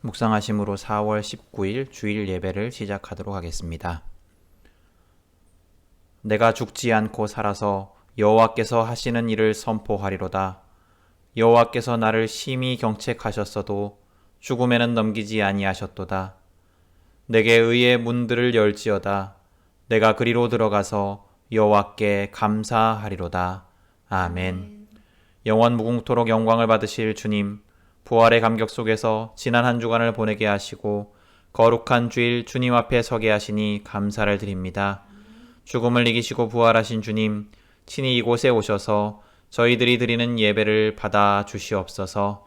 묵상하심으로 4월 19일 주일 예배를 시작하도록 하겠습니다. 내가 죽지 않고 살아서 여호와께서 하시는 일을 선포하리로다. 여호와께서 나를 심히 경책하셨어도 죽음에는 넘기지 아니하셨도다. 내게 의의 문들을 열지어다. 내가 그리로 들어가서 여호와께 감사하리로다. 아멘. 영원 무궁토록 영광을 받으실 주님, 부활의 감격 속에서 지난 한 주간을 보내게 하시고 거룩한 주일 주님 앞에 서게 하시니 감사를 드립니다. 죽음을 이기시고 부활하신 주님, 친히 이곳에 오셔서 저희들이 드리는 예배를 받아 주시옵소서.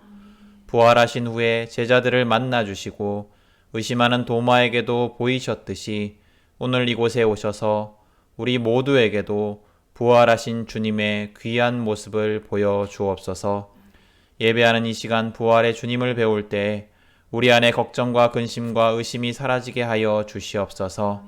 부활하신 후에 제자들을 만나 주시고 의심하는 도마에게도 보이셨듯이 오늘 이곳에 오셔서 우리 모두에게도 부활하신 주님의 귀한 모습을 보여 주옵소서. 예배하는 이 시간 부활의 주님을 배울 때 우리 안에 걱정과 근심과 의심이 사라지게 하여 주시옵소서.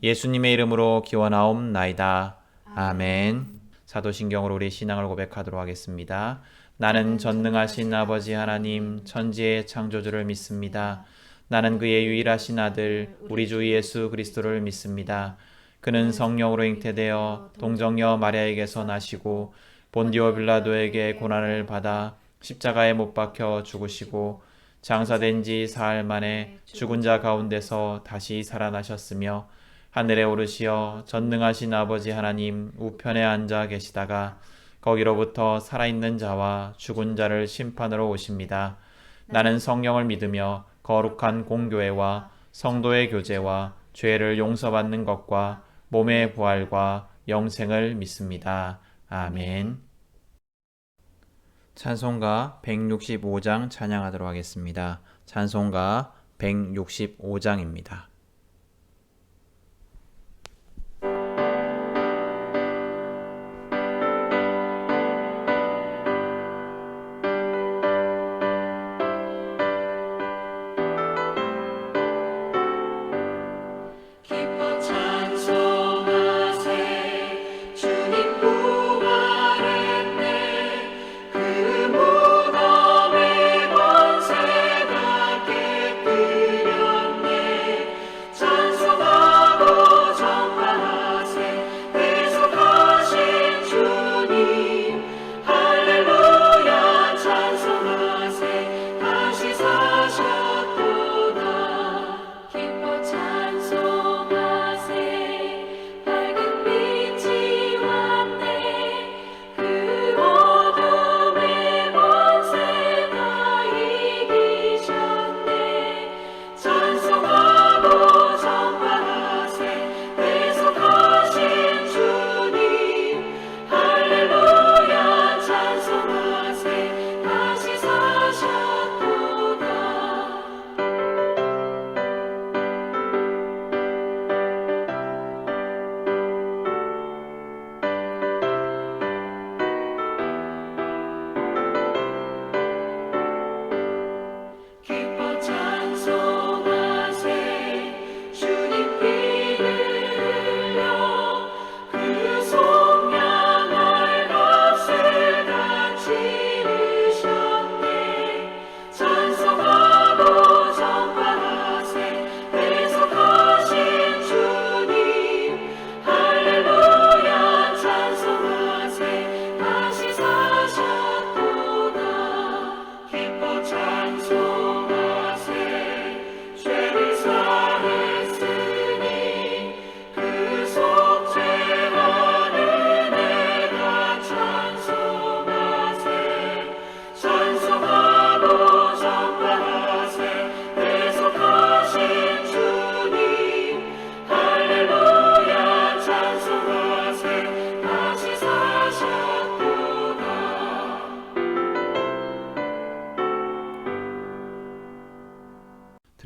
예수님의 이름으로 기원하옵나이다. 아멘. 사도신경으로 우리 신앙을 고백하도록 하겠습니다. 나는 전능하신 아버지 하나님 천지의 창조주를 믿습니다. 나는 그의 유일하신 아들 우리 주 예수 그리스도를 믿습니다. 그는 성령으로 잉태되어 동정녀 마리아에게서 나시고 본디오 빌라도에게 고난을 받아 십자가에 못 박혀 죽으시고 장사된 지 사흘 만에 죽은 자 가운데서 다시 살아나셨으며 하늘에 오르시어 전능하신 아버지 하나님 우편에 앉아 계시다가 거기로부터 살아있는 자와 죽은 자를 심판으로 오십니다. 나는 성령을 믿으며 거룩한 공교회와 성도의 교제와 죄를 용서받는 것과 몸의 부활과 영생을 믿습니다. 아멘. 찬송가 165장 찬양하도록 하겠습니다. 찬송가 165장입니다.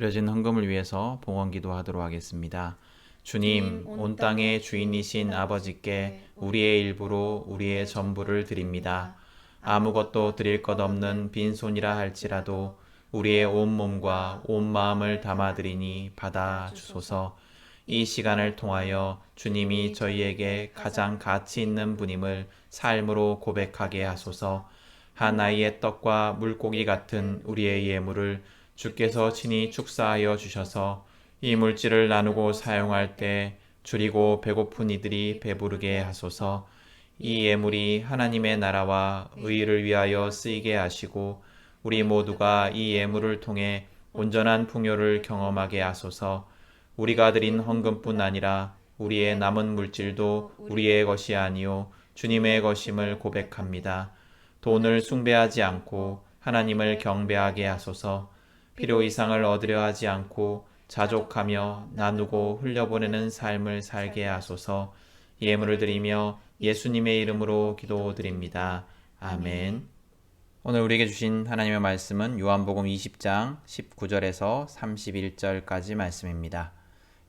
드려진 헌금을 위해서 봉헌 기도하도록 하겠습니다. 주님, 온 땅의 주인이신 아버지께 우리의 일부로 우리의 전부를 드립니다. 아무것도 드릴 것 없는 빈손이라 할지라도 우리의 온 몸과 온 마음을 담아드리니 받아 주소서. 이 시간을 통하여 주님이 저희에게 가장 가치 있는 분임을 삶으로 고백하게 하소서. 한 아이의 떡과 물고기 같은 우리의 예물을 주께서 친히 축사하여 주셔서 이 물질을 나누고 사용할 때 줄이고 배고픈 이들이 배부르게 하소서. 이 예물이 하나님의 나라와 의를 위하여 쓰이게 하시고 우리 모두가 이 예물을 통해 온전한 풍요를 경험하게 하소서. 우리가 드린 헌금뿐 아니라 우리의 남은 물질도 우리의 것이 아니요 주님의 것임을 고백합니다. 돈을 숭배하지 않고 하나님을 경배하게 하소서. 필요 이상을 얻으려 하지 않고 자족하며 나누고 흘려보내는 삶을 살게 하소서. 예물을 드리며 예수님의 이름으로 기도드립니다. 아멘. 오늘 우리에게 주신 하나님의 말씀은 요한복음 20장 19절에서 31절까지 말씀입니다.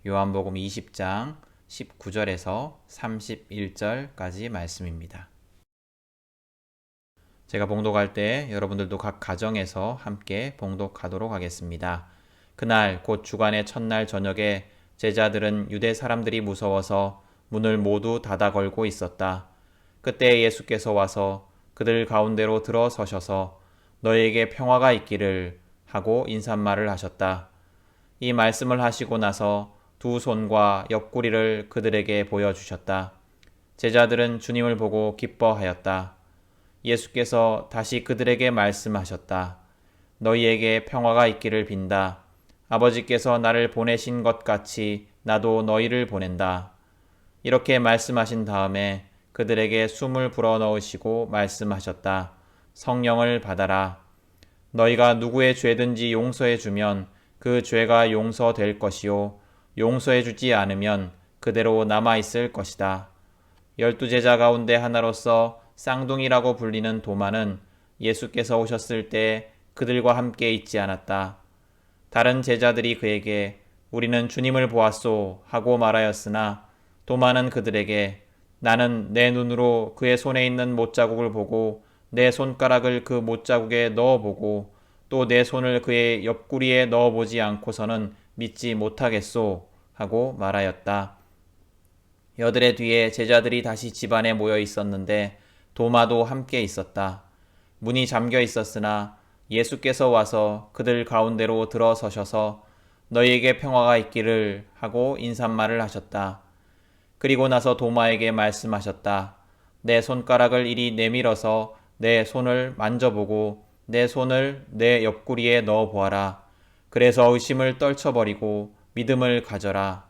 요한복음 20장 19절에서 31절까지 말씀입니다. 제가 봉독할 때 여러분들도 각 가정에서 함께 봉독하도록 하겠습니다. 그날 곧 주간의 첫날 저녁에 제자들은 유대 사람들이 무서워서 문을 모두 닫아 걸고 있었다. 그때 예수께서 와서 그들 가운데로 들어서셔서 너희에게 평화가 있기를 하고 인사말을 하셨다. 이 말씀을 하시고 나서 두 손과 옆구리를 그들에게 보여주셨다. 제자들은 주님을 보고 기뻐하였다. 예수께서 다시 그들에게 말씀하셨다. 너희에게 평화가 있기를 빈다. 아버지께서 나를 보내신 것 같이 나도 너희를 보낸다. 이렇게 말씀하신 다음에 그들에게 숨을 불어넣으시고 말씀하셨다. 성령을 받아라. 너희가 누구의 죄든지 용서해 주면 그 죄가 용서될 것이요 용서해 주지 않으면 그대로 남아있을 것이다. 12제자 가운데 하나로서 쌍둥이라고 불리는 도마는 예수께서 오셨을 때 그들과 함께 있지 않았다. 다른 제자들이 그에게 우리는 주님을 보았소 하고 말하였으나 도마는 그들에게 나는 내 눈으로 그의 손에 있는 못자국을 보고 내 손가락을 그 못자국에 넣어보고 또 내 손을 그의 옆구리에 넣어보지 않고서는 믿지 못하겠소 하고 말하였다. 여드레 뒤에 제자들이 다시 집안에 모여 있었는데 도마도 함께 있었다. 문이 잠겨 있었으나 예수께서 와서 그들 가운데로 들어서셔서 너희에게 평화가 있기를 하고 인사말을 하셨다. 그리고 나서 도마에게 말씀하셨다. 내 손가락을 이리 내밀어서 내 손을 만져보고 내 손을 내 옆구리에 넣어보아라. 그래서 의심을 떨쳐버리고 믿음을 가져라.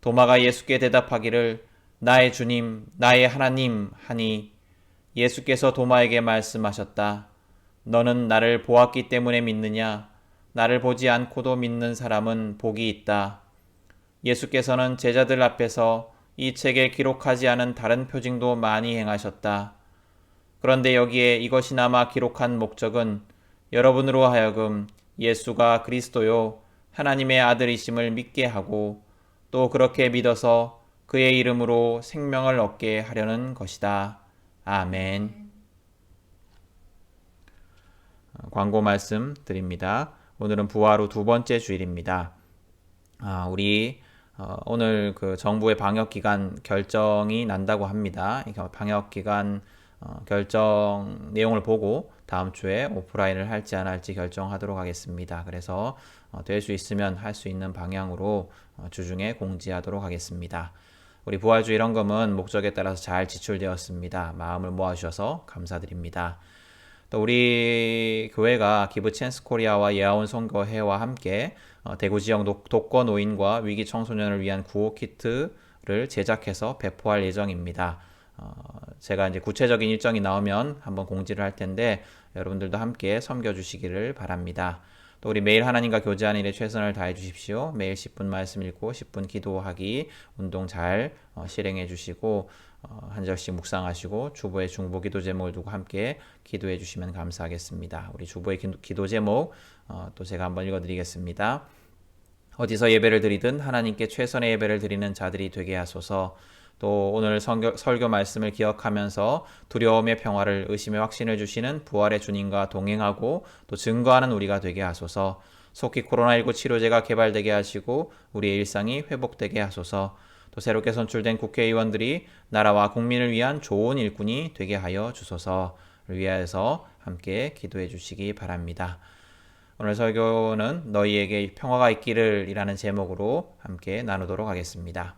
도마가 예수께 대답하기를 나의 주님, 나의 하나님 하니 예수께서 도마에게 말씀하셨다. 너는 나를 보았기 때문에 믿느냐? 나를 보지 않고도 믿는 사람은 복이 있다. 예수께서는 제자들 앞에서 이 책에 기록하지 않은 다른 표징도 많이 행하셨다. 그런데 여기에 이것이나마 기록한 목적은 여러분으로 하여금 예수가 그리스도요 하나님의 아들이심을 믿게 하고 또 그렇게 믿어서 그의 이름으로 생명을 얻게 하려는 것이다. 아멘. 광고 말씀 드립니다. 오늘은 부활 후 두 번째 주일입니다. 우리 오늘 그 정부의 방역기간 결정이 난다고 합니다. 방역기간 결정 내용을 보고 다음 주에 오프라인을 할지 안 할지 결정하도록 하겠습니다. 그래서 될 수 있으면 할 수 있는 방향으로 주중에 공지하도록 하겠습니다. 우리 부활주일 헌금은 목적에 따라서 잘 지출되었습니다. 마음을 모아주셔서 감사드립니다. 또 우리 교회가 기브 찬스 코리아와 예아원 선교회와 함께 대구 지역 독거 노인과 위기 청소년을 위한 구호 키트를 제작해서 배포할 예정입니다. 제가 이제 구체적인 일정이 나오면 한번 공지를 할 텐데 여러분들도 함께 섬겨주시기를 바랍니다. 또 우리 매일 하나님과 교제하는 일에 최선을 다해 주십시오. 매일 10분 말씀 읽고 10분 기도하기 운동 잘 실행해 주시고 한 절씩 묵상하시고 주보의 중보 기도 제목을 두고 함께 기도해 주시면 감사하겠습니다. 우리 주보의 기도 제목 또 제가 한번 읽어드리겠습니다. 어디서 예배를 드리든 하나님께 최선의 예배를 드리는 자들이 되게 하소서. 또 오늘 설교 말씀을 기억하면서 두려움의 평화를 의심의 확신을 주시는 부활의 주님과 동행하고 또 증거하는 우리가 되게 하소서. 속히 코로나19 치료제가 개발되게 하시고 우리의 일상이 회복되게 하소서. 또 새롭게 선출된 국회의원들이 나라와 국민을 위한 좋은 일꾼이 되게 하여 주소서를 위하여서 함께 기도해 주시기 바랍니다. 오늘 설교는 너희에게 평화가 있기를 이라는 제목으로 함께 나누도록 하겠습니다.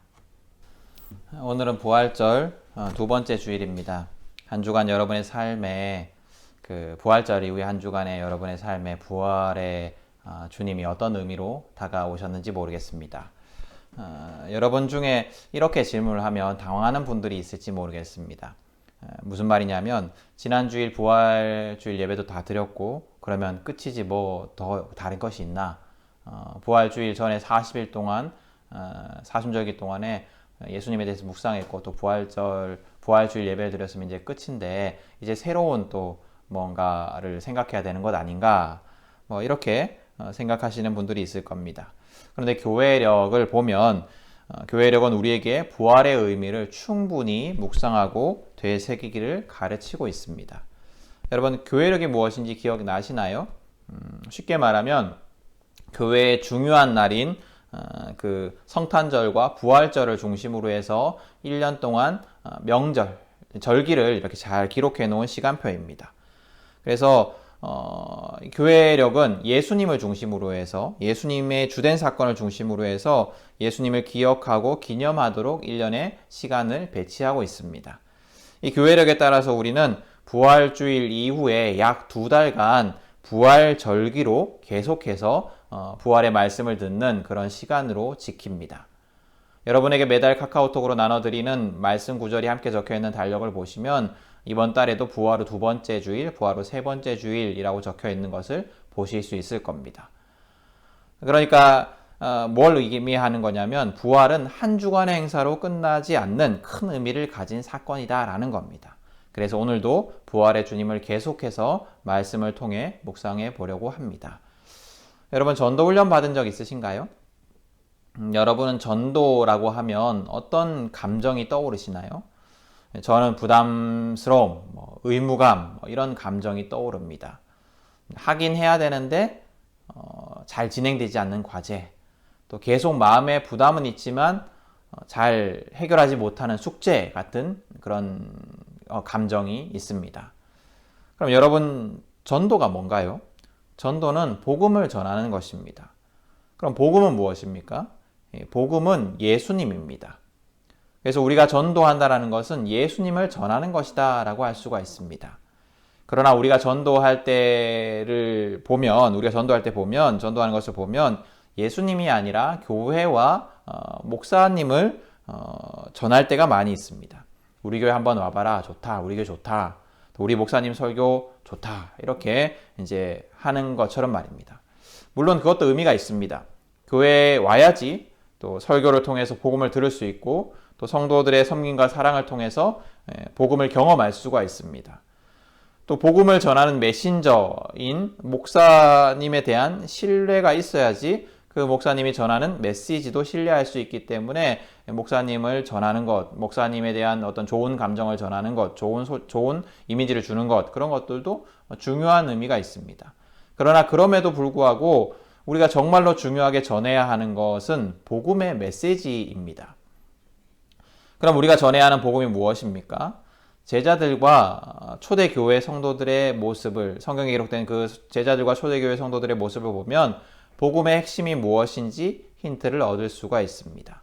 오늘은 부활절 두 번째 주일입니다. 한 주간 여러분의 삶에 부활절 이후에 한 주간의 여러분의 삶에 부활의 주님이 어떤 의미로 다가오셨는지 모르겠습니다. 여러분 중에 이렇게 질문을 하면 당황하는 분들이 있을지 모르겠습니다. 무슨 말이냐면 지난주일 부활주일 예배도 다 드렸고 그러면 끝이지 뭐 더 다른 것이 있나? 부활주일 전에 40일 동안 사순절기 동안에 예수님에 대해서 묵상했고 또 부활주일 예배를 드렸으면 이제 끝인데 이제 새로운 또 뭔가를 생각해야 되는 것 아닌가? 뭐 이렇게 생각하시는 분들이 있을 겁니다. 그런데 교회력을 보면 교회력은 우리에게 부활의 의미를 충분히 묵상하고 되새기기를 가르치고 있습니다. 여러분, 교회력이 무엇인지 기억나시나요? 쉽게 말하면 교회의 중요한 날인 성탄절과 부활절을 중심으로 해서 1년 동안 명절, 절기를 이렇게 잘 기록해 놓은 시간표입니다. 그래서 교회력은 예수님을 중심으로 해서 예수님의 주된 사건을 중심으로 해서 예수님을 기억하고 기념하도록 1년의 시간을 배치하고 있습니다. 이 교회력에 따라서 우리는 부활주일 이후에 약 2달간 부활절기로 계속해서 부활의 말씀을 듣는 그런 시간으로 지킵니다. 여러분에게 매달 카카오톡으로 나눠드리는 말씀 구절이 함께 적혀있는 달력을 보시면 이번 달에도 부활 후 두 번째 주일, 부활 후 세 번째 주일이라고 적혀있는 것을 보실 수 있을 겁니다. 그러니까 뭘 의미하는 거냐면 부활은 한 주간의 행사로 끝나지 않는 큰 의미를 가진 사건이다라는 겁니다. 그래서 오늘도 부활의 주님을 계속해서 말씀을 통해 묵상해 보려고 합니다. 여러분 전도훈련 받은 적 있으신가요? 여러분은 전도라고 하면 어떤 감정이 떠오르시나요? 저는 부담스러움, 의무감 이런 감정이 떠오릅니다. 하긴 해야 되는데 잘 진행되지 않는 과제, 또 계속 마음에 부담은 있지만 잘 해결하지 못하는 숙제 같은 그런 감정이 있습니다. 그럼 여러분 전도가 뭔가요? 전도는 복음을 전하는 것입니다. 그럼 복음은 무엇입니까? 복음은 예수님입니다. 그래서 우리가 전도한다는 것은 예수님을 전하는 것이다 라고 할 수가 있습니다. 그러나 우리가 전도할 때 보면 전도하는 것을 보면 예수님이 아니라 교회와 목사님을 전할 때가 많이 있습니다. 우리 교회 한번 와봐라. 좋다. 우리 교회 좋다. 우리 목사님 설교 좋다. 이렇게 이제 하는 것처럼 말입니다. 물론 그것도 의미가 있습니다. 교회에 와야지 또 설교를 통해서 복음을 들을 수 있고 또 성도들의 섬김과 사랑을 통해서 복음을 경험할 수가 있습니다. 또 복음을 전하는 메신저인 목사님에 대한 신뢰가 있어야지 그 목사님이 전하는 메시지도 신뢰할 수 있기 때문에 목사님을 전하는 것, 목사님에 대한 어떤 좋은 감정을 전하는 것, 좋은 이미지를 주는 것, 그런 것들도 중요한 의미가 있습니다. 그러나 그럼에도 불구하고 우리가 정말로 중요하게 전해야 하는 것은 복음의 메시지입니다. 그럼 우리가 전해야 하는 복음이 무엇입니까? 제자들과 초대교회 성도들의 모습을, 성경에 기록된 그 제자들과 초대교회 성도들의 모습을 보면 복음의 핵심이 무엇인지 힌트를 얻을 수가 있습니다.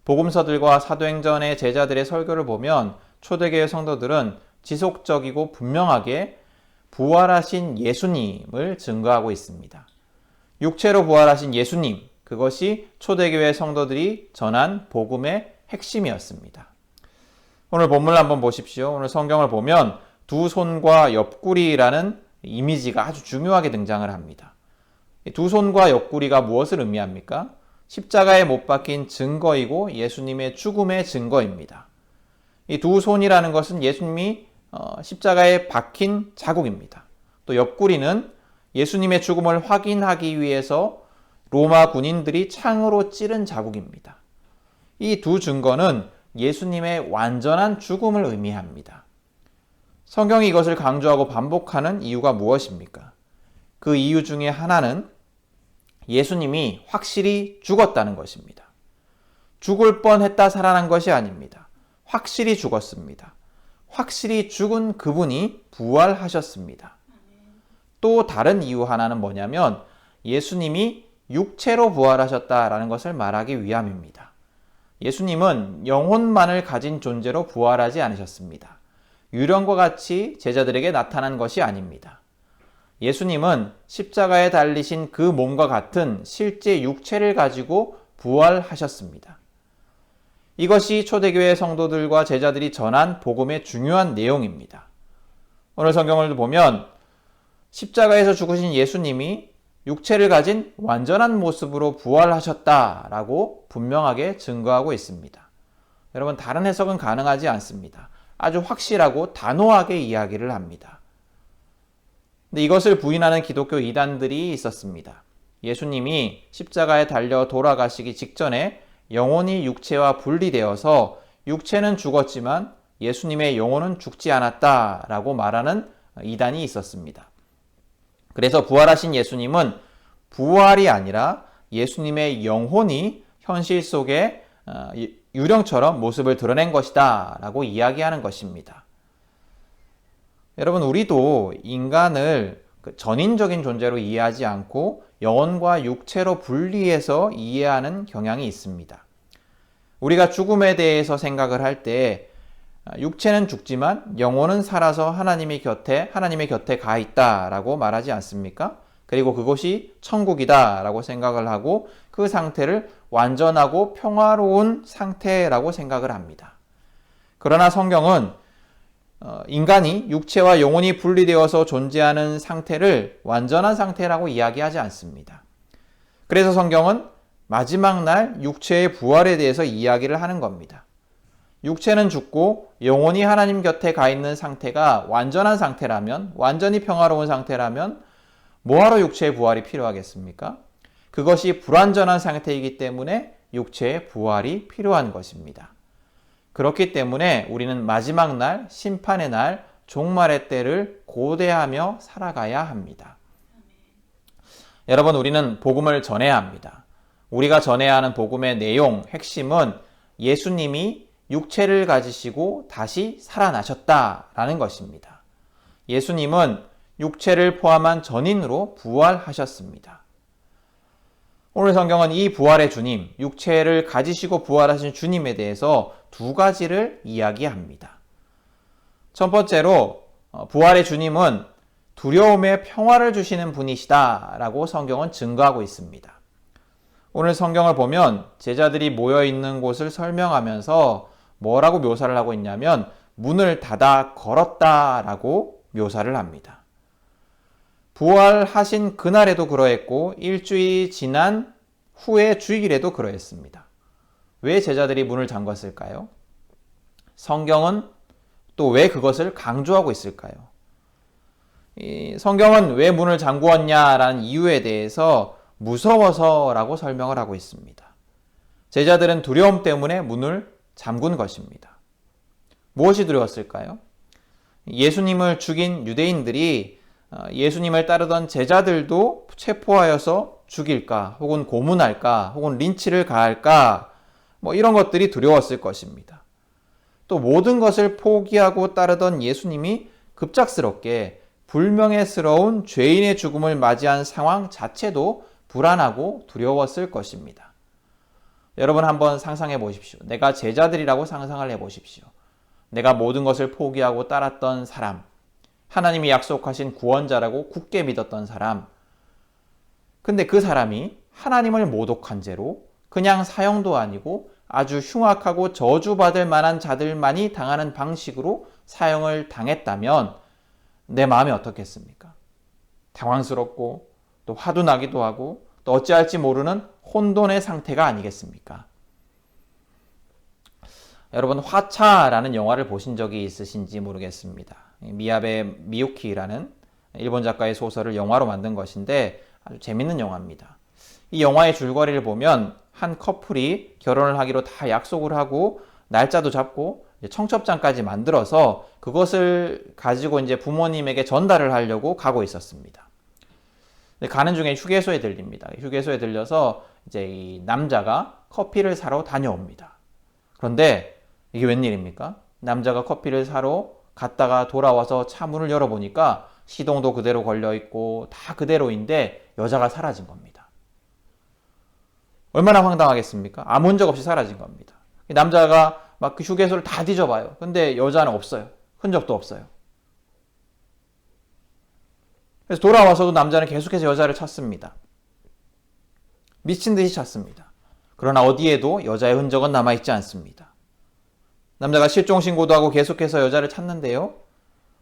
복음서들과 사도행전의 제자들의 설교를 보면 초대교회 성도들은 지속적이고 분명하게 부활하신 예수님을 증거하고 있습니다. 육체로 부활하신 예수님, 그것이 초대교회 성도들이 전한 복음의 핵심이었습니다. 오늘 본문을 한번 보십시오. 오늘 성경을 보면 두 손과 옆구리라는 이미지가 아주 중요하게 등장을 합니다. 두 손과 옆구리가 무엇을 의미합니까? 십자가에 못 박힌 증거이고 예수님의 죽음의 증거입니다. 이 두 손이라는 것은 예수님이 십자가에 박힌 자국입니다. 또 옆구리는 예수님의 죽음을 확인하기 위해서 로마 군인들이 창으로 찌른 자국입니다. 이 두 증거는 예수님의 완전한 죽음을 의미합니다. 성경이 이것을 강조하고 반복하는 이유가 무엇입니까? 그 이유 중에 하나는 예수님이 확실히 죽었다는 것입니다. 죽을 뻔했다 살아난 것이 아닙니다. 확실히 죽었습니다. 확실히 죽은 그분이 부활하셨습니다. 또 다른 이유 하나는 뭐냐면 예수님이 육체로 부활하셨다라는 것을 말하기 위함입니다. 예수님은 영혼만을 가진 존재로 부활하지 않으셨습니다. 유령과 같이 제자들에게 나타난 것이 아닙니다. 예수님은 십자가에 달리신 그 몸과 같은 실제 육체를 가지고 부활하셨습니다. 이것이 초대교회 성도들과 제자들이 전한 복음의 중요한 내용입니다. 오늘 성경을 보면 십자가에서 죽으신 예수님이 육체를 가진 완전한 모습으로 부활하셨다라고 분명하게 증거하고 있습니다. 여러분, 다른 해석은 가능하지 않습니다. 아주 확실하고 단호하게 이야기를 합니다. 근데 이것을 부인하는 기독교 이단들이 있었습니다. 예수님이 십자가에 달려 돌아가시기 직전에 영혼이 육체와 분리되어서 육체는 죽었지만 예수님의 영혼은 죽지 않았다라고 말하는 이단이 있었습니다. 그래서 부활하신 예수님은 부활이 아니라 예수님의 영혼이 현실 속에 유령처럼 모습을 드러낸 것이다 라고 이야기하는 것입니다. 여러분, 우리도 인간을 전인적인 존재로 이해하지 않고 영혼과 육체로 분리해서 이해하는 경향이 있습니다. 우리가 죽음에 대해서 생각을 할 때 육체는 죽지만 영혼은 살아서 하나님의 곁에 가 있다라고 말하지 않습니까? 그리고 그것이 천국이다라고 생각을 하고 그 상태를 완전하고 평화로운 상태라고 생각을 합니다. 그러나 성경은 인간이 육체와 영혼이 분리되어서 존재하는 상태를 완전한 상태라고 이야기하지 않습니다. 그래서 성경은 마지막 날 육체의 부활에 대해서 이야기를 하는 겁니다. 육체는 죽고 영혼이 하나님 곁에 가 있는 상태가 완전한 상태라면, 완전히 평화로운 상태라면 뭐하러 육체의 부활이 필요하겠습니까? 그것이 불완전한 상태이기 때문에 육체의 부활이 필요한 것입니다. 그렇기 때문에 우리는 마지막 날, 심판의 날, 종말의 때를 고대하며 살아가야 합니다. 여러분, 우리는 복음을 전해야 합니다. 우리가 전해야 하는 복음의 내용, 핵심은 예수님이 육체를 가지시고 다시 살아나셨다라는 것입니다. 예수님은 육체를 포함한 전인으로 부활하셨습니다. 오늘 성경은 이 부활의 주님, 육체를 가지시고 부활하신 주님에 대해서 두 가지를 이야기합니다. 첫 번째로 부활의 주님은 두려움의 평화를 주시는 분이시다라고 성경은 증거하고 있습니다. 오늘 성경을 보면 제자들이 모여 있는 곳을 설명하면서 뭐라고 묘사를 하고 있냐면 문을 닫아 걸었다라고 묘사를 합니다. 부활하신 그날에도 그러했고 일주일이 지난 후의 주일에도 그러했습니다. 왜 제자들이 문을 잠갔을까요? 성경은 또 왜 그것을 강조하고 있을까요? 성경은 왜 문을 잠그었냐라는 이유에 대해서 무서워서라고 설명을 하고 있습니다. 제자들은 두려움 때문에 문을 잠근 것입니다. 무엇이 두려웠을까요? 예수님을 죽인 유대인들이 예수님을 따르던 제자들도 체포하여서 죽일까, 혹은 고문할까, 혹은 린치를 가할까, 이런 것들이 두려웠을 것입니다. 또 모든 것을 포기하고 따르던 예수님이 급작스럽게 불명예스러운 죄인의 죽음을 맞이한 상황 자체도 불안하고 두려웠을 것입니다. 여러분, 한번 상상해 보십시오. 내가 제자들이라고 상상을 해 보십시오. 내가 모든 것을 포기하고 따랐던 사람, 하나님이 약속하신 구원자라고 굳게 믿었던 사람, 근데 그 사람이 하나님을 모독한 죄로 그냥 사형도 아니고 아주 흉악하고 저주받을 만한 자들만이 당하는 방식으로 사형을 당했다면 내 마음이 어떻겠습니까? 당황스럽고 또 화도 나기도 하고 또 어찌할지 모르는 혼돈의 상태가 아니겠습니까? 여러분, 화차라는 영화를 보신 적이 있으신지 모르겠습니다. 미야베 미유키라는 일본 작가의 소설을 영화로 만든 것인데 아주 재밌는 영화입니다. 이 영화의 줄거리를 보면 한 커플이 결혼을 하기로 다 약속을 하고 날짜도 잡고 청첩장까지 만들어서 그것을 가지고 이제 부모님에게 전달을 하려고 가고 있었습니다. 가는 중에 휴게소에 들립니다. 휴게소에 들려서 이제 이 남자가 커피를 사러 다녀옵니다. 그런데 이게 웬일입니까? 남자가 커피를 사러 갔다가 돌아와서 차 문을 열어보니까 시동도 그대로 걸려있고 다 그대로인데 여자가 사라진 겁니다. 얼마나 황당하겠습니까? 아무 흔적 없이 사라진 겁니다. 남자가 막 그 휴게소를 다 뒤져봐요. 근데 여자는 없어요. 흔적도 없어요. 그래서 돌아와서도 남자는 계속해서 여자를 찾습니다. 미친 듯이 찾습니다. 그러나 어디에도 여자의 흔적은 남아있지 않습니다. 남자가 실종 신고도 하고 계속해서 여자를 찾는데요.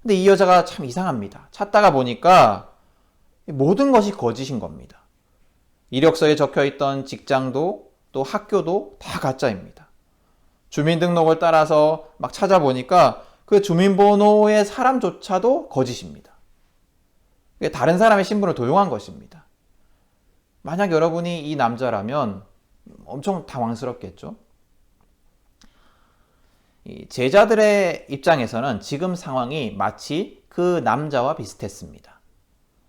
근데 이 여자가 참 이상합니다. 찾다가 보니까 모든 것이 거짓인 겁니다. 이력서에 적혀있던 직장도 또 학교도 다 가짜입니다. 주민등록을 따라서 막 찾아보니까 그 주민번호의 사람조차도 거짓입니다. 다른 사람의 신분을 도용한 것입니다. 만약 여러분이 이 남자라면 엄청 당황스럽겠죠? 제자들의 입장에서는 지금 상황이 마치 그 남자와 비슷했습니다.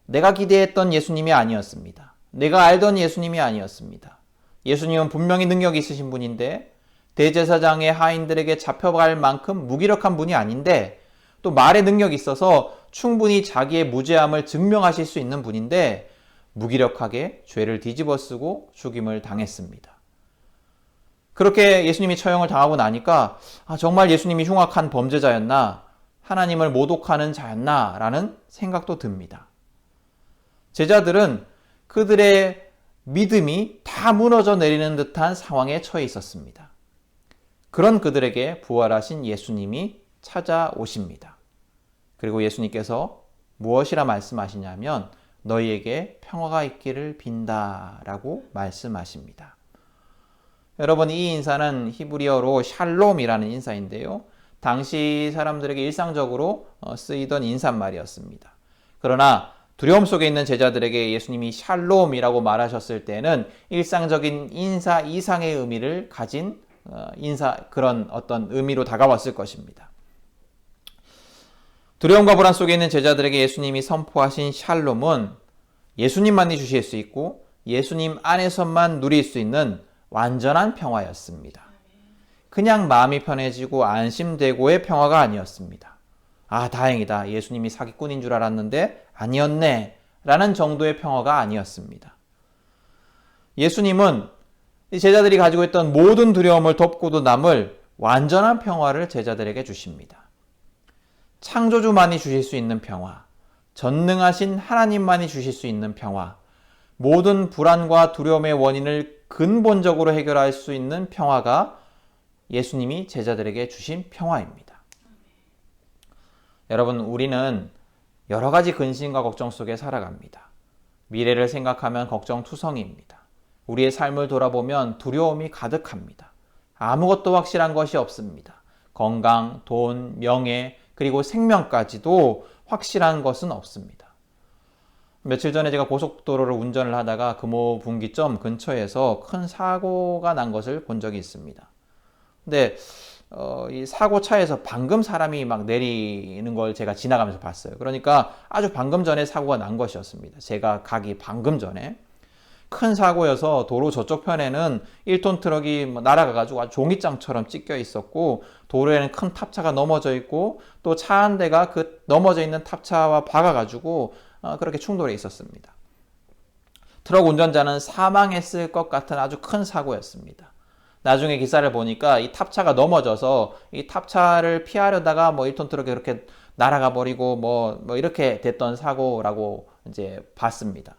내가 기대했던 예수님이 아니었습니다. 내가 알던 예수님이 아니었습니다. 예수님은 분명히 능력이 있으신 분인데 대제사장의 하인들에게 잡혀갈 만큼 무기력한 분이 아닌데 또 말에 능력이 있어서 충분히 자기의 무죄함을 증명하실 수 있는 분인데 무기력하게 죄를 뒤집어쓰고 죽임을 당했습니다. 그렇게 예수님이 처형을 당하고 나니까 정말 예수님이 흉악한 범죄자였나, 하나님을 모독하는 자였나 라는 생각도 듭니다. 제자들은 그들의 믿음이 다 무너져 내리는 듯한 상황에 처해 있었습니다. 그런 그들에게 부활하신 예수님이 찾아오십니다. 그리고 예수님께서 무엇이라 말씀하시냐면 너희에게 평화가 있기를 빈다라고 말씀하십니다. 여러분, 이 인사는 히브리어로 샬롬이라는 인사인데요. 당시 사람들에게 일상적으로 쓰이던 인사말이었습니다. 그러나 두려움 속에 있는 제자들에게 예수님이 샬롬이라고 말하셨을 때는 일상적인 인사 이상의 의미를 가진 그런 어떤 의미로 다가왔을 것입니다. 두려움과 불안 속에 있는 제자들에게 예수님이 선포하신 샬롬은 예수님만이 주실 수 있고 예수님 안에서만 누릴 수 있는 완전한 평화였습니다. 그냥 마음이 편해지고 안심되고의 평화가 아니었습니다. 다행이다. 예수님이 사기꾼인 줄 알았는데 아니었네. 라는 정도의 평화가 아니었습니다. 예수님은 제자들이 가지고 있던 모든 두려움을 덮고도 남을 완전한 평화를 제자들에게 주십니다. 창조주만이 주실 수 있는 평화, 전능하신 하나님만이 주실 수 있는 평화, 모든 불안과 두려움의 원인을 근본적으로 해결할 수 있는 평화가 예수님이 제자들에게 주신 평화입니다. 여러분, 우리는 여러 가지 근심과 걱정 속에 살아갑니다. 미래를 생각하면 걱정투성이입니다. 우리의 삶을 돌아보면 두려움이 가득합니다. 아무것도 확실한 것이 없습니다. 건강, 돈, 명예, 그리고 생명까지도 확실한 것은 없습니다. 며칠 전에 제가 고속도로를 운전을 하다가 금호분기점 근처에서 큰 사고가 난 것을 본 적이 있습니다. 근데 이 사고 차에서 방금 사람이 막 내리는 걸 제가 지나가면서 봤어요. 그러니까 아주 방금 전에 사고가 난 것이었습니다. 제가 가기 방금 전에. 큰 사고여서 도로 저쪽 편에는 1톤 트럭이 날아가가지고 아주 종이장처럼 찢겨 있었고 도로에는 큰 탑차가 넘어져 있고 또 차 한 대가 그 넘어져 있는 탑차와 박아가지고 그렇게 충돌해 있었습니다. 트럭 운전자는 사망했을 것 같은 아주 큰 사고였습니다. 나중에 기사를 보니까 이 탑차가 넘어져서 이 탑차를 피하려다가 1톤 트럭이 이렇게 날아가 버리고 뭐 이렇게 됐던 사고라고 이제 봤습니다.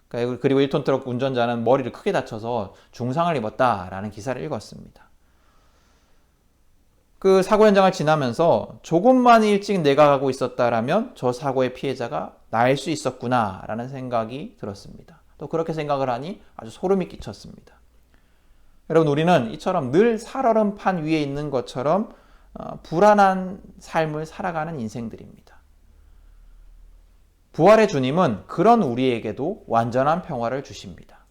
그리고 1톤 트럭 운전자는 머리를 크게 다쳐서 중상을 입었다라는 기사를 읽었습니다. 그 사고 현장을 지나면서 조금만 일찍 내가 가고 있었다라면 저 사고의 피해자가 나일 수 있었구나라는 생각이 들었습니다. 또 그렇게 생각을 하니 아주 소름이 끼쳤습니다. 여러분, 우리는 이처럼 늘 살얼음판 위에 있는 것처럼 불안한 삶을 살아가는 인생들입니다. 부활의 주님은 그런 우리에게도 완전한 평화를 주십니다.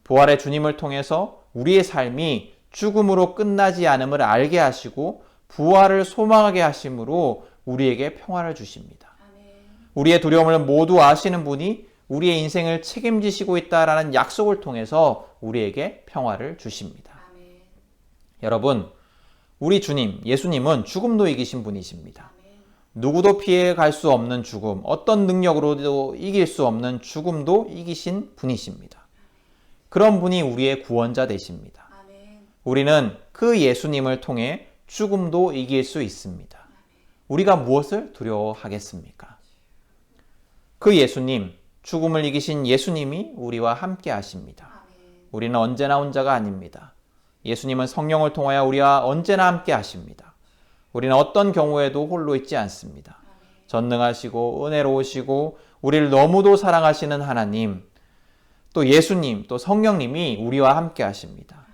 부활의 주님을 통해서 우리의 삶이 죽음으로 끝나지 않음을 알게 하시고 부활을 소망하게 하심으로 우리에게 평화를 주십니다. 우리의 두려움을 모두 아시는 분이 우리의 인생을 책임지시고 있다라는 약속을 통해서 우리에게 평화를 주십니다. 여러분, 우리 주님, 예수님은 죽음도 이기신 분이십니다. 누구도 피해갈 수 없는 죽음, 어떤 능력으로도 이길 수 없는 죽음도 이기신 분이십니다. 그런 분이 우리의 구원자 되십니다. 우리는 그 예수님을 통해 죽음도 이길 수 있습니다. 우리가 무엇을 두려워하겠습니까? 그 예수님, 죽음을 이기신 예수님이 우리와 함께 하십니다. 우리는 언제나 혼자가 아닙니다. 예수님은 성령을 통하여 우리와 언제나 함께 하십니다. 우리는 어떤 경우에도 홀로 있지 않습니다. 전능하시고 은혜로우시고 우리를 너무도 사랑하시는 하나님, 또 예수님, 또 성령님이 우리와 함께 하십니다.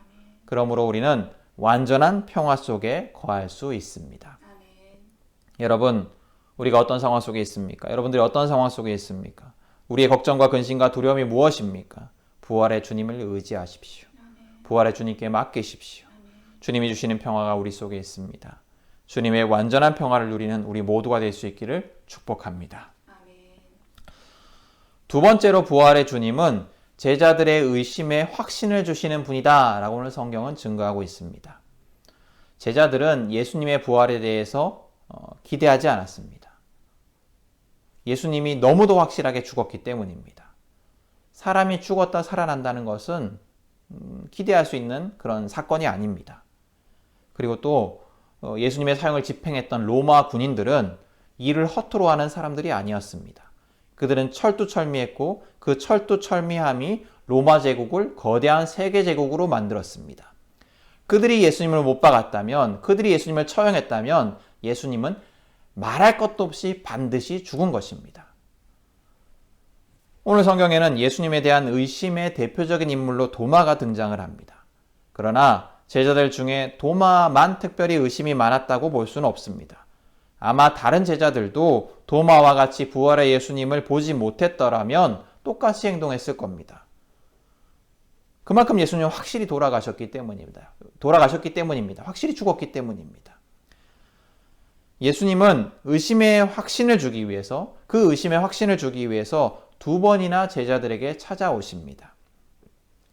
그러므로 우리는 완전한 평화 속에 거할 수 있습니다. 여러분, 우리가 어떤 상황 속에 있습니까? 여러분들이 어떤 상황 속에 있습니까? 우리의 걱정과 근심과 두려움이 무엇입니까? 부활의 주님을 의지하십시오. 부활의 주님께 맡기십시오. 주님이 주시는 평화가 우리 속에 있습니다. 주님의 완전한 평화를 누리는 우리 모두가 될 수 있기를 축복합니다. 두 번째로 부활의 주님은 제자들의 의심에 확신을 주시는 분이다 라고 오늘 성경은 증거하고 있습니다. 제자들은 예수님의 부활에 대해서 기대하지 않았습니다. 예수님이 너무도 확실하게 죽었기 때문입니다. 사람이 죽었다 살아난다는 것은 기대할 수 있는 그런 사건이 아닙니다. 그리고 또 예수님의 사형을 집행했던 로마 군인들은 일을 허투루 하는 사람들이 아니었습니다. 그들은 철두철미했고 그 철두철미함이 로마 제국을 거대한 세계 제국으로 만들었습니다. 그들이 예수님을 못 박았다면, 그들이 예수님을 처형했다면 예수님은 말할 것도 없이 반드시 죽은 것입니다. 오늘 성경에는 예수님에 대한 의심의 대표적인 인물로 도마가 등장을 합니다. 그러나 제자들 중에 도마만 특별히 의심이 많았다고 볼 수는 없습니다. 아마 다른 제자들도 도마와 같이 부활의 예수님을 보지 못했더라면 똑같이 행동했을 겁니다. 그만큼 예수님은 확실히 돌아가셨기 때문입니다. 확실히 죽었기 때문입니다. 예수님은 의심의 확신을 주기 위해서, 그 의심의 확신을 주기 위해서 두 번이나 제자들에게 찾아오십니다.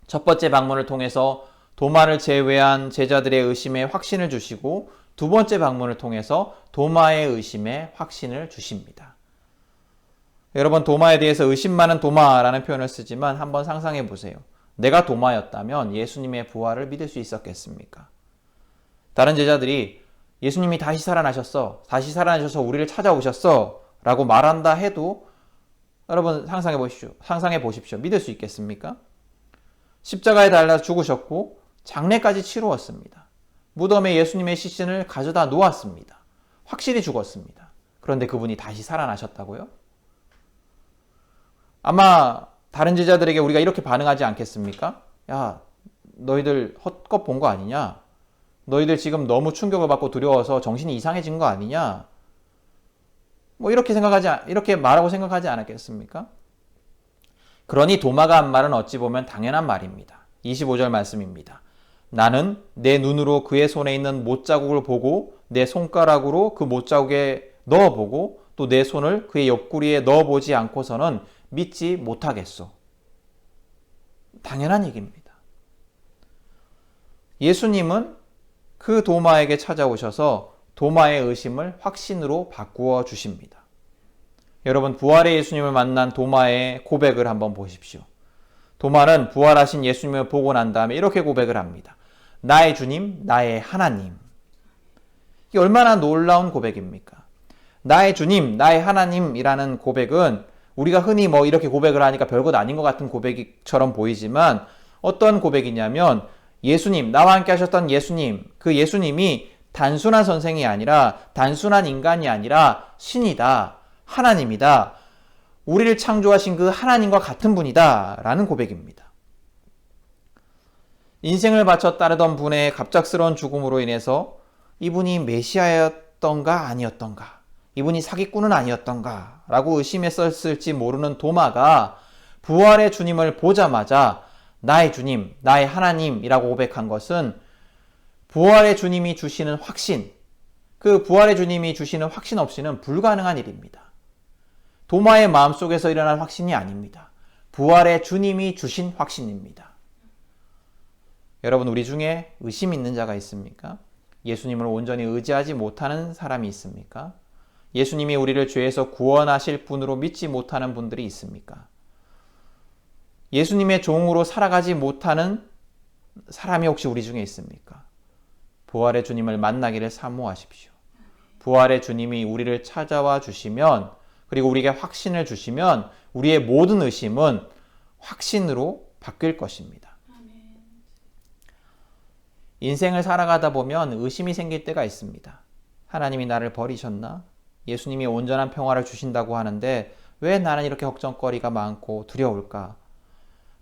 첫 번째 방문을 통해서 도마를 제외한 제자들의 의심에 확신을 주시고 두 번째 방문을 통해서 도마의 의심에 확신을 주십니다. 여러분, 도마에 대해서 의심 많은 도마라는 표현을 쓰지만 한번 상상해 보세요. 내가 도마였다면 예수님의 부활을 믿을 수 있었겠습니까? 다른 제자들이 예수님이 다시 살아나셔서 우리를 찾아오셨어 라고 말한다 해도 여러분 상상해 보십시오. 믿을 수 있겠습니까? 십자가에 달려 죽으셨고 장례까지 치루었습니다. 무덤에 예수님의 시신을 가져다 놓았습니다. 확실히 죽었습니다. 그런데 그분이 다시 살아나셨다고요? 아마 다른 제자들에게 우리가 이렇게 반응하지 않겠습니까? 야, 너희들 헛것 본 거 아니냐? 너희들 지금 너무 충격을 받고 두려워서 정신이 이상해진 거 아니냐? 이렇게 말하고 생각하지 않았겠습니까? 그러니 도마가 한 말은 어찌 보면 당연한 말입니다. 25절 말씀입니다. 나는 내 눈으로 그의 손에 있는 못자국을 보고 내 손가락으로 그 못자국에 넣어보고 또 내 손을 그의 옆구리에 넣어보지 않고서는 믿지 못하겠소. 당연한 얘기입니다. 예수님은 그 도마에게 찾아오셔서 도마의 의심을 확신으로 바꾸어 주십니다. 여러분, 부활의 예수님을 만난 도마의 고백을 한번 보십시오. 도마는 부활하신 예수님을 보고 난 다음에 이렇게 고백을 합니다. 나의 주님, 나의 하나님. 이게 얼마나 놀라운 고백입니까? 나의 주님, 나의 하나님이라는 고백은 우리가 흔히 이렇게 고백을 하니까 별것 아닌 것 같은 고백처럼 보이지만 어떤 고백이냐면 예수님, 나와 함께 하셨던 예수님, 그 예수님이 단순한 선생이 아니라 단순한 인간이 아니라 신이다, 하나님이다, 우리를 창조하신 그 하나님과 같은 분이다 라는 고백입니다. 인생을 바쳐 따르던 분의 갑작스러운 죽음으로 인해서 이분이 메시아였던가 아니었던가, 이분이 사기꾼은 아니었던가 라고 의심했었을지 모르는 도마가 부활의 주님을 보자마자 나의 주님, 나의 하나님이라고 고백한 것은 부활의 주님이 주시는 확신, 그 부활의 주님이 주시는 확신 없이는 불가능한 일입니다. 도마의 마음속에서 일어난 확신이 아닙니다. 부활의 주님이 주신 확신입니다. 여러분, 우리 중에 의심 있는 자가 있습니까? 예수님을 온전히 의지하지 못하는 사람이 있습니까? 예수님이 우리를 죄에서 구원하실 분으로 믿지 못하는 분들이 있습니까? 예수님의 종으로 살아가지 못하는 사람이 혹시 우리 중에 있습니까? 부활의 주님을 만나기를 사모하십시오. 부활의 주님이 우리를 찾아와 주시면, 그리고 우리에게 확신을 주시면 우리의 모든 의심은 확신으로 바뀔 것입니다. 인생을 살아가다 보면 의심이 생길 때가 있습니다. 하나님이 나를 버리셨나? 예수님이 온전한 평화를 주신다고 하는데 왜 나는 이렇게 걱정거리가 많고 두려울까?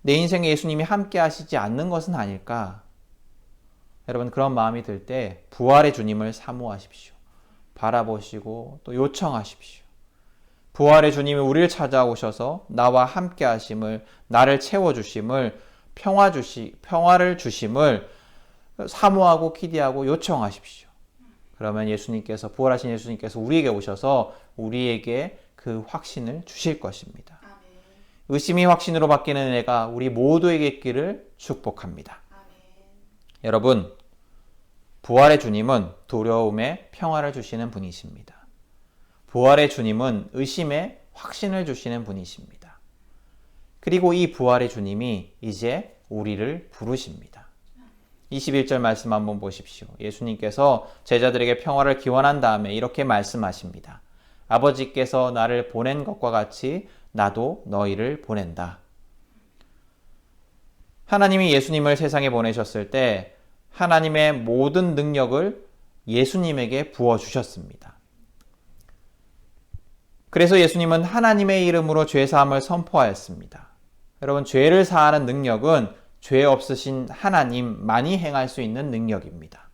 내 인생에 예수님이 함께 하시지 않는 것은 아닐까? 여러분, 그런 마음이 들 때 부활의 주님을 사모하십시오. 바라보시고 또 요청하십시오. 부활의 주님이 우리를 찾아오셔서 나와 함께 하심을, 나를 채워주심을, 평화를 주심을 사모하고 기대하고 요청하십시오. 그러면 예수님께서, 부활하신 예수님께서 우리에게 오셔서 우리에게 그 확신을 주실 것입니다. 아멘. 의심이 확신으로 바뀌는 은혜가 우리 모두에게 있기를 축복합니다. 아멘. 여러분, 부활의 주님은 두려움에 평화를 주시는 분이십니다. 부활의 주님은 의심에 확신을 주시는 분이십니다. 그리고 이 부활의 주님이 이제 우리를 부르십니다. 21절 말씀 한번 보십시오. 예수님께서 제자들에게 평화를 기원한 다음에 이렇게 말씀하십니다. 아버지께서 나를 보낸 것과 같이 나도 너희를 보낸다. 하나님이 예수님을 세상에 보내셨을 때 하나님의 모든 능력을 예수님에게 부어주셨습니다. 그래서 예수님은 하나님의 이름으로 죄사함을 선포하였습니다. 여러분, 죄를 사하는 능력은 죄 없으신 하나님만이 행할 수 있는 능력입니다.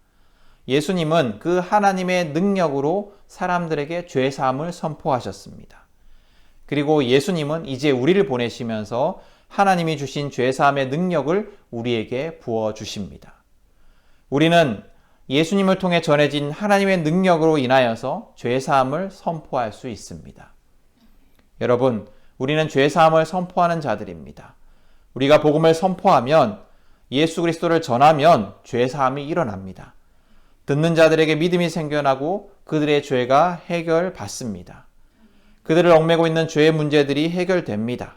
예수님은 그 하나님의 능력으로 사람들에게 죄사함을 선포하셨습니다. 그리고 예수님은 이제 우리를 보내시면서 하나님이 주신 죄사함의 능력을 우리에게 부어주십니다. 우리는 예수님을 통해 전해진 하나님의 능력으로 인하여서 죄사함을 선포할 수 있습니다. 여러분, 우리는 죄사함을 선포하는 자들입니다. 우리가 복음을 선포하면, 예수 그리스도를 전하면 죄사함이 일어납니다. 듣는 자들에게 믿음이 생겨나고 그들의 죄가 해결받습니다. 그들을 얽매고 있는 죄의 문제들이 해결됩니다.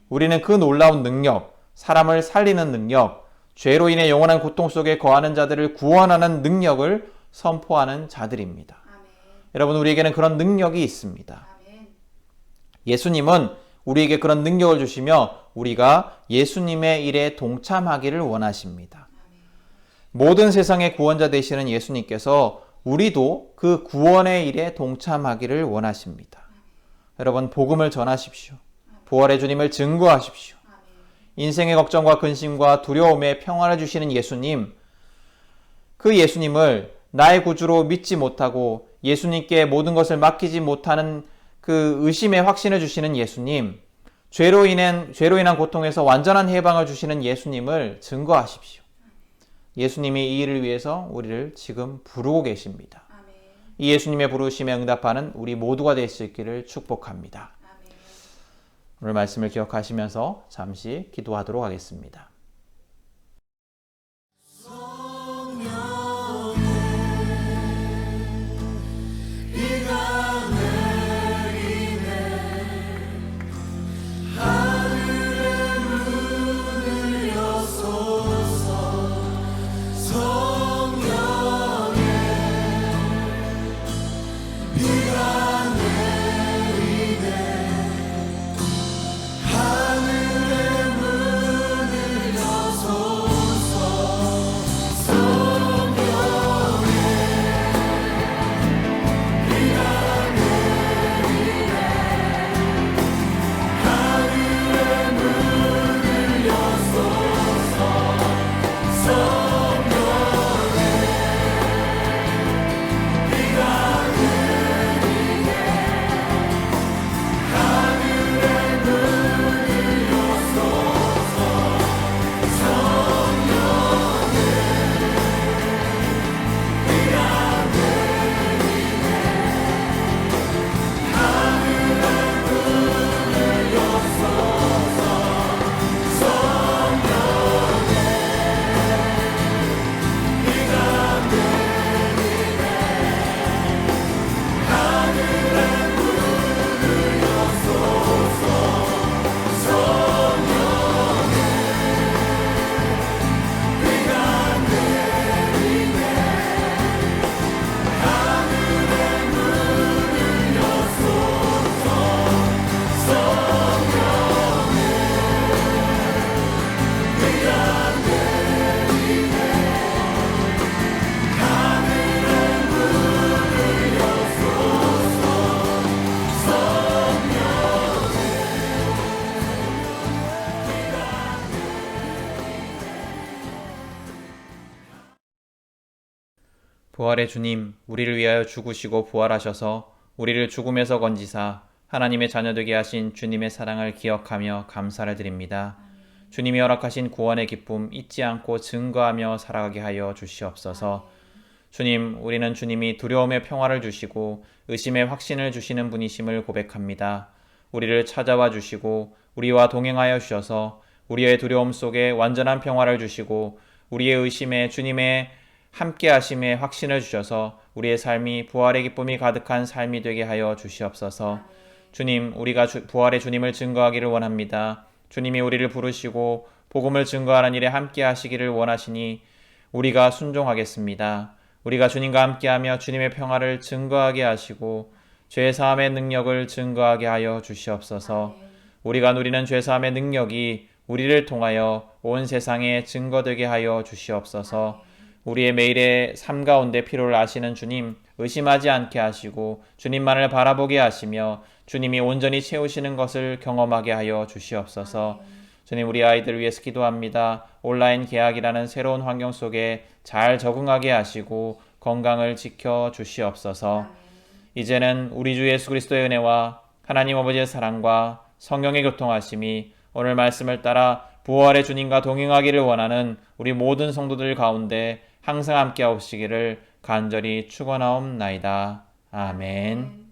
우리는 그 놀라운 능력, 사람을 살리는 능력, 죄로 인해 영원한 고통 속에 거하는 자들을 구원하는 능력을 선포하는 자들입니다. 아멘. 여러분, 우리에게는 그런 능력이 있습니다. 아멘. 예수님은 우리에게 그런 능력을 주시며 우리가 예수님의 일에 동참하기를 원하십니다. 아멘. 모든 세상의 구원자 되시는 예수님께서 우리도 그 구원의 일에 동참하기를 원하십니다. 아멘. 여러분, 복음을 전하십시오. 부활의 주님을 증거하십시오. 인생의 걱정과 근심과 두려움에 평화를 주시는 예수님, 그 예수님을 나의 구주로 믿지 못하고 예수님께 모든 것을 맡기지 못하는 그 의심의 확신을 주시는 예수님, 죄로 인한 고통에서 완전한 해방을 주시는 예수님을 증거하십시오. 예수님이 이 일을 위해서 우리를 지금 부르고 계십니다. 이 예수님의 부르심에 응답하는 우리 모두가 될 수 있기를 축복합니다. 오늘 말씀을 기억하시면서 잠시 기도하도록 하겠습니다. 부활의 주님, 우리를 위하여 죽으시고 부활하셔서 우리를 죽음에서 건지사 하나님의 자녀 되게 하신 주님의 사랑을 기억하며 감사를 드립니다. 주님이 허락하신 구원의 기쁨 잊지 않고 증거하며 살아가게 하여 주시옵소서. 주님, 우리는 주님이 두려움의 평화를 주시고 의심의 확신을 주시는 분이심을 고백합니다. 우리를 찾아와 주시고 우리와 동행하여 주셔서 우리의 두려움 속에 완전한 평화를 주시고 우리의 의심에 주님의 함께 하심의 확신을 주셔서 우리의 삶이 부활의 기쁨이 가득한 삶이 되게 하여 주시옵소서. 주님, 우리가 부활의 주님을 증거하기를 원합니다. 주님이 우리를 부르시고 복음을 증거하는 일에 함께 하시기를 원하시니 우리가 순종하겠습니다. 우리가 주님과 함께하며 주님의 평화를 증거하게 하시고 죄사함의 능력을 증거하게 하여 주시옵소서. 우리가 누리는 죄사함의 능력이 우리를 통하여 온 세상에 증거되게 하여 주시옵소서. 우리의 매일의 삶 가운데 필요를 아시는 주님, 의심하지 않게 하시고 주님만을 바라보게 하시며 주님이 온전히 채우시는 것을 경험하게 하여 주시옵소서. 주님, 우리 아이들을 위해서 기도합니다. 온라인 개학이라는 새로운 환경 속에 잘 적응하게 하시고 건강을 지켜 주시옵소서. 이제는 우리 주 예수 그리스도의 은혜와 하나님 아버지의 사랑과 성령의 교통하심이 오늘 말씀을 따라 부활의 주님과 동행하기를 원하는 우리 모든 성도들 가운데 항상 함께 하시기를 간절히 축원하옵나이다. 아멘.